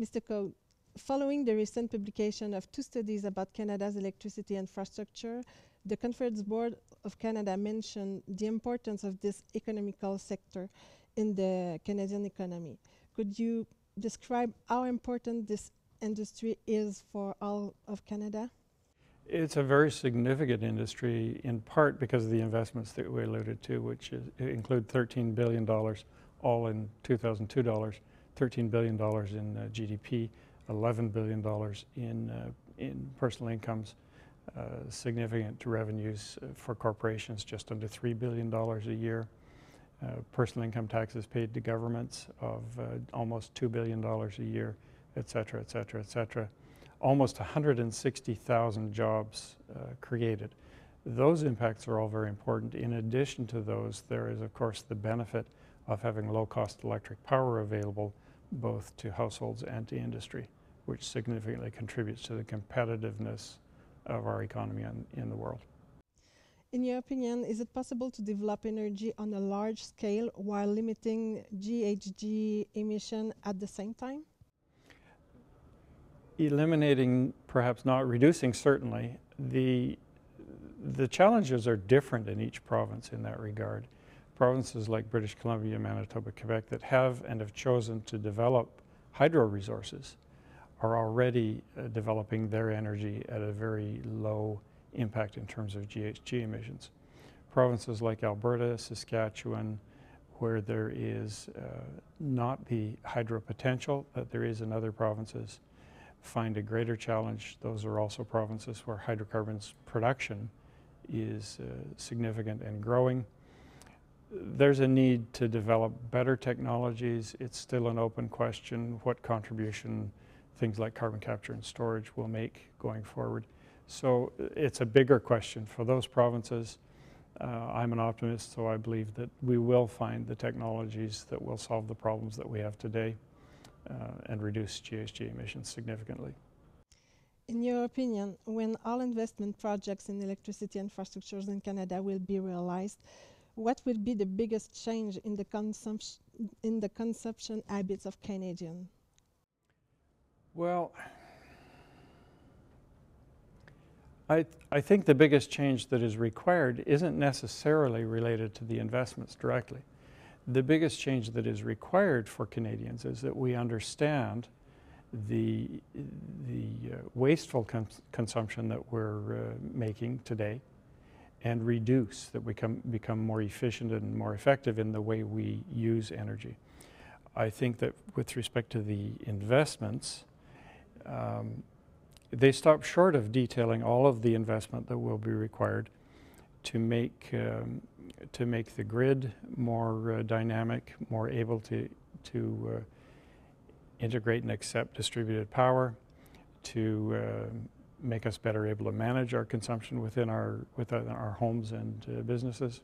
Mr. Coad, following the recent publication of 2 studies about Canada's electricity infrastructure, the Conference Board of Canada mentioned the importance of this economical sector in the Canadian economy. Could you describe how important this industry is for all of Canada? It's a very significant industry, in part because of the investments that we alluded to, which include $13 billion, all in 2002 dollars, $13 billion in GDP, $11 billion in personal incomes, significant revenues for corporations, just under $3 billion a year, personal income taxes paid to governments of almost $2 billion a year, et cetera, et cetera, et cetera. Almost 160,000 jobs created. Those impacts are all very important. In addition to those, there is, of course, the benefit of having low-cost electric power available both to households and to industry, which significantly contributes to the competitiveness of our economy in the world. In your opinion, is it possible to develop energy on a large scale while limiting GHG emission at the same time? Eliminating, perhaps not reducing, certainly. The challenges are different in each province in that regard. Provinces like British Columbia, Manitoba, Quebec that have and have chosen to develop hydro resources are already developing their energy at a very low impact in terms of GHG emissions. Provinces like Alberta, Saskatchewan, where there is not the hydro potential that there is in other provinces, find a greater challenge. Those are also provinces where hydrocarbons production is significant and growing. There's a need to develop better technologies. It's still an open question what contribution things like carbon capture and storage will make going forward. So it's a bigger question for those provinces. I'm an optimist, so I believe that we will find the technologies that will solve the problems that we have today and reduce GHG emissions significantly. In your opinion, when all investment projects in electricity infrastructures in Canada will be realized, what will be the biggest change in the consumption habits of Canadians? Well, I think the biggest change that is required isn't necessarily related to the investments directly. The biggest change that is required for Canadians is that we understand the wasteful consumption that we're making today and reduce, that we become more efficient and more effective in the way we use energy. I think that with respect to the investments, they stop short of detailing all of the investment that will be required to make the grid more dynamic, more able to integrate and accept distributed power, to make us better able to manage our consumption within our homes and businesses.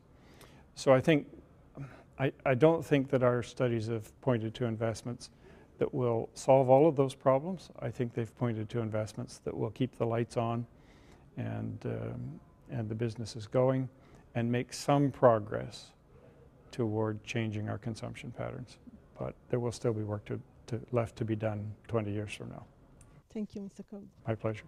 So I don't think that our studies have pointed to investments that will solve all of those problems. I think they've pointed to investments that will keep the lights on and the businesses going and make some progress toward changing our consumption patterns. But there will still be work left to be done 20 years from now. Thank you, Mr. Coad. My pleasure.